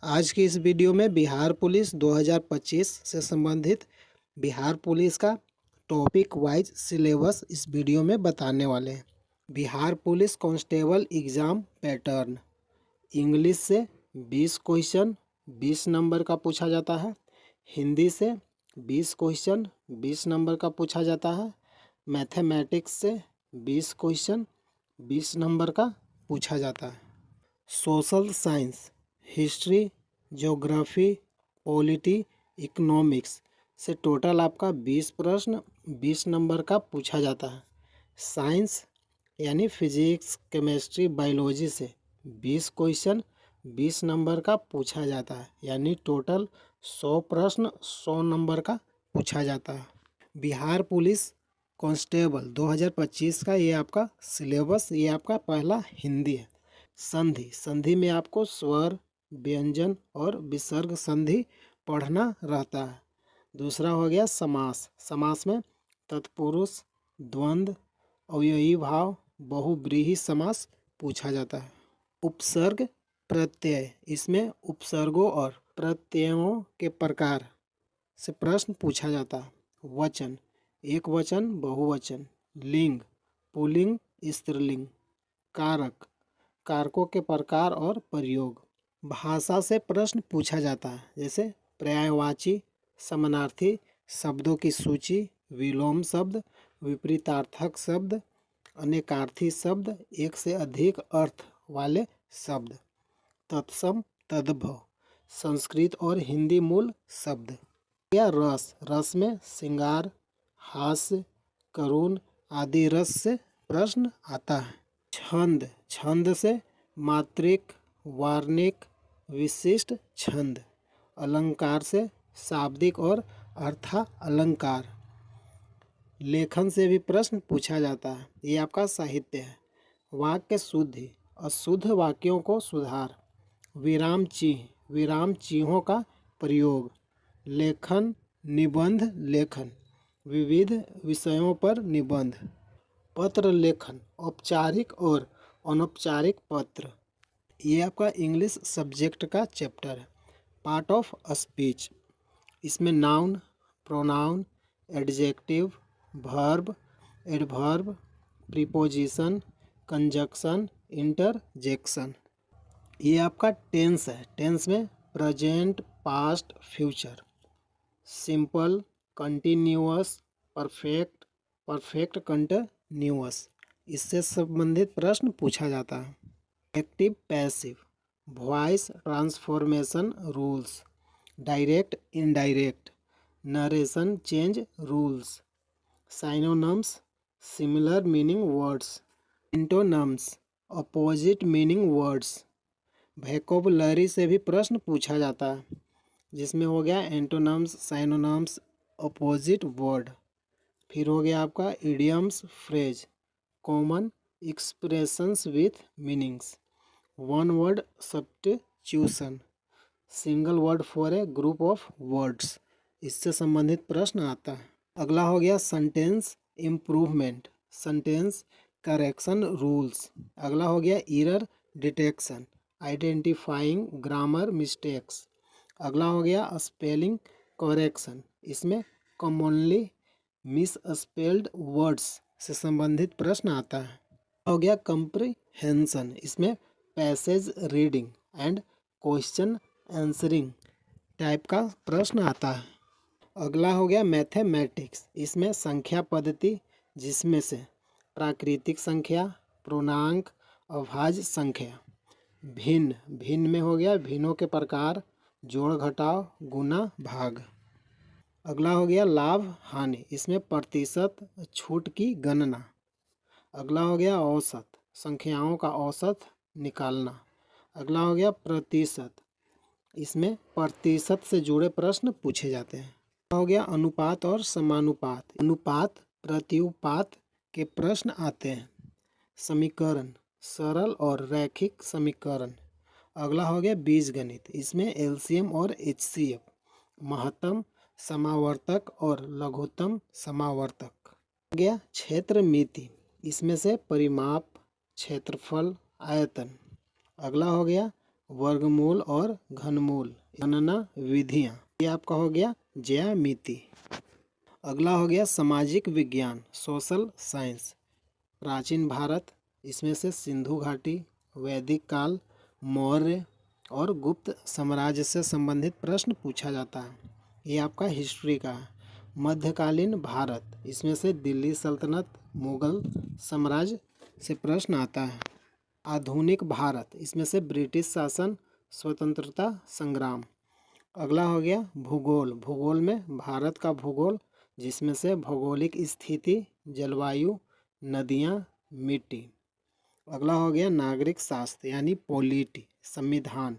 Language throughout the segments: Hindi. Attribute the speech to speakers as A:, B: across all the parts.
A: आज की इस वीडियो में बिहार पुलिस 2025 से संबंधित बिहार पुलिस का टॉपिक वाइज सिलेबस इस वीडियो में बताने वाले हैं। Bihar police constable exam pattern. English से 20 क्वेश्चन 20 नंबर का पूछा जाता है। हिंदी से 20 क्वेश्चन 20 नंबर का पूछा जाता है। मैथमेटिक्स से 20 क्वेश्चन 20 नंबर का पूछा जाता है। Social science, history, geography, polity, economics से टोटल आपका 20 प्रश्न 20 नंबर का पूछा जाता है। साइंस यानी फिजिक्स, केमिस्ट्री, बायोलॉजी से 20 क्वेश्चन 20 नंबर का पूछा जाता है, यानी टोटल 100 प्रश्न 100 नंबर का पूछा जाता है। बिहार पुलिस कांस्टेबल 2025 का ये आपका सिलेबस, ये आपका पहला हिंदी है। संधि में आपको स्वर, व्यंजन और विसर्ग संधि पढ़ना रहता है। दूसरा हो गया समास में तत्पुरुष, द्वंद्व, अव्ययी भाव, बहुव्रीहि समास पूछा जाता है। उपसर्ग प्रत्यय, इसमें उपसर्गों और प्रत्ययों के प्रकार से प्रश्न पूछा जाता है। वचन, एक वचन, बहुवचन, लिंग, पुल्लिंग, स्त्रीलिंग, कारक, कारकों के प्रकार और प्रयोग। भाषा से प्रश्न पूछा जाता है, जैसे पर्यायवाची, समानार्थी शब्दों की सूची, विलोम शब्द, विपरीतार्थक शब्द, अनेकार्थी शब्द, एक से अधिक अर्थ वाले शब्द, तत्सम, तद्भव, संस्कृत और हिंदी मूल शब्द। या रस में श्रृंगार, हास्य, करुण आदि रस से प्रश्न आता है। छंद से मात्रिक, वार्णिक, विशिष्ट छंद। अलंकार से शाब्दिक और अर्था अलंकार। लेखन से भी प्रश्न पूछा जाता है, ये आपका साहित्य है। वाक्य शुद्धि, अशुद्ध वाक्यों को सुधार। विराम चिन्हों का प्रयोग। लेखन, निबंध लेखन, विविध विषयों पर निबंध। पत्र लेखन, औपचारिक और अनौपचारिक पत्र, ये आपका इंग्लिश सब्जेक्ट का चैप्टर है। पार्ट ऑफ स्पीच, इसमें noun, pronoun, adjective, verb, adverb, preposition, conjunction, interjection. ये आपका टेंस है। टेंस में present, past, future. Simple, continuous, perfect, perfect continuous, इससे संबंधित प्रश्न पूछा जाता है। Active, passive, voice transformation rules, direct, indirect, narration change rules, synonyms, similar meaning words, antonyms, opposite meaning words. Vocabulary से भी प्रश्न पूछा जाता है, जिसमें हो गया एंटोनम्स, साइनोनम्स, अपोजिट वर्ड। फिर हो गया आपका idioms, phrase, common expressions with meanings, one word substitution, single word for a group of words, इससे संबंधित प्रश्न आता है। अगला हो गया sentence improvement, sentence correction rules. अगला हो गया error detection, identifying grammar mistakes. अगला हो गया स्पेलिंग करेक्शन, इसमें कॉमनली मिस स्पेल्ड वर्ड्स से संबंधित प्रश्न आता है। हो गया कंप्रीहेंशन, इसमें passage reading and question answering type का प्रश्न आता है। अगला हो गया मैथमेटिक्स, इसमें संख्या पद्धति, जिसमें से प्राकृतिक संख्या, पूर्णांक, अभाज्य संख्या। भिन्न में हो गया भिन्नों के प्रकार, जोड़ घटाव, गुना भाग। अगला हो गया लाभ हानि, इसमें प्रतिशत, छूट की गणना। अगला हो गया औसत, संख्याओं का औसत निकालना। अगला हो गया प्रतिशत, इसमें प्रतिशत से जुड़े प्रश्न पूछे जाते हैं। हो गया अनुपात और समानुपात, अनुपात प्रत्युपात के प्रश्न आते हैं। समीकरण, सरल और रैखिक समीकरण। अगला हो गया बीजगणित, इसमें एलसीएम और एचसीएफ, महत्तम समावर्तक और लघुत्तम समावर्तक। हो गया क्षेत्र मिति, इसमें से परिमाप, क्षेत्रफल, आयतन। अगला हो गया वर्गमूल और घनमूल, गणना विधियाँ। ये आपका हो गया ज्यामिति। अगला हो गया सामाजिक विज्ञान, सोशल साइंस। प्राचीन भारत, इसमें से सिंधु घाटी, वैदिक काल, मौर्य और गुप्त साम्राज्य से संबंधित प्रश्न पूछा जाता है। ये आपका हिस्ट्री का है। मध्यकालीन भारत, इसमें से दिल्ली सल्तनत, मुगल साम्राज्य से प्रश्न आता है। आधुनिक भारत, इसमें से ब्रिटिश शासन, स्वतंत्रता संग्राम। अगला हो गया भूगोल। भूगोल में भारत का भूगोल, जिसमें से भौगोलिक स्थिति, जलवायु, नदियाँ, मिट्टी। अगला हो गया नागरिक शास्त्र यानी पॉलिटी, संविधान,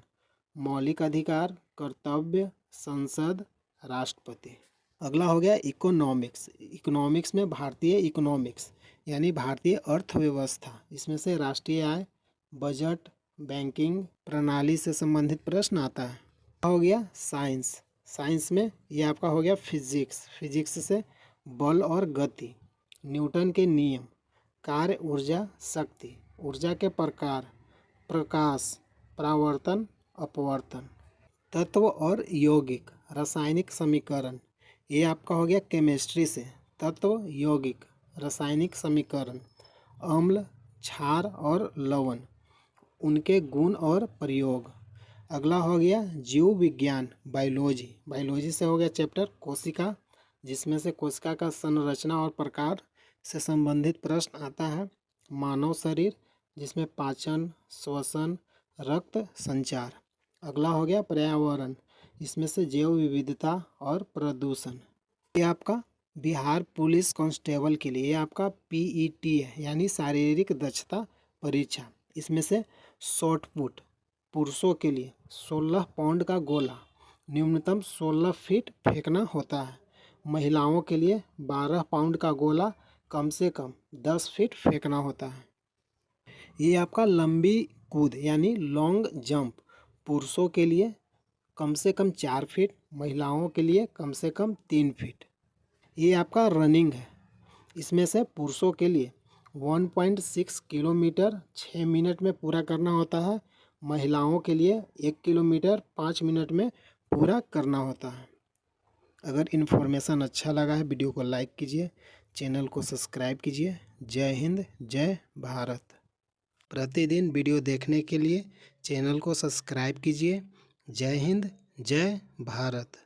A: मौलिक अधिकार, कर्तव्य, संसद, राष्ट्रपति। अगला हो गया इकोनॉमिक्स। इकोनॉमिक्स में भारतीय इकोनॉमिक्स यानी भारतीय अर्थव्यवस्था, इसमें से राष्ट्रीय आय, बजट, बैंकिंग प्रणाली से संबंधित प्रश्न आता है। हो गया साइंस। साइंस में ये आपका हो गया फिजिक्स। फिजिक्स से बल और गति, न्यूटन के नियम, कार्य, ऊर्जा, शक्ति, ऊर्जा के प्रकार, प्रकाश, परावर्तन, अपवर्तन। तत्व और यौगिक, रासायनिक समीकरण। ये आपका हो गया केमिस्ट्री से, तत्व, यौगिक, रासायनिक समीकरण, अम्ल, क्षार और लवण, उनके गुण और प्रयोग। अगला हो गया जीव विज्ञान, बायोलॉजी। बायोलॉजी से हो गया चैप्टर कोशिका, जिसमें से कोशिका का संरचना और प्रकार से संबंधित प्रश्न आता है। मानव शरीर, जिसमें पाचन, श्वसन, रक्त संचार। अगला हो गया पर्यावरण, इसमें से जैव विविधता और प्रदूषण। ये आपका बिहार पुलिस कांस्टेबल के लिए आपका पीईटी है यानी शारीरिक दक्षता परीक्षा। इसमें से शॉट पुट पुरुषों के लिए 16 पाउंड का गोला न्यूनतम 16 फीट फेंकना होता है। महिलाओं के लिए 12 पाउंड का गोला कम से कम 10 फीट फेंकना होता है। ये आपका लंबी कूद यानी लॉन्ग जंप, पुरुषों के लिए कम से कम 4 फीट, महिलाओं के लिए कम से कम 3 फीट। ये आपका रनिंग है। इसमें से पुरुषों के लिए 1.6 किलोमीटर 6 मिनट में पूरा करना होता है। महिलाओं के लिए 1 किलोमीटर 5 मिनट में पूरा करना होता है। अगर इन्फॉर्मेशन अच्छा लगा है, वीडियो को लाइक कीजिए, चैनल को सब्सक्राइब कीजिए। जय हिंद, जय भारत। प्रतिदिन वीडियो देखने के लिए चैनल को सब्सक्राइब कीजिए। जय हिंद, जय भारत।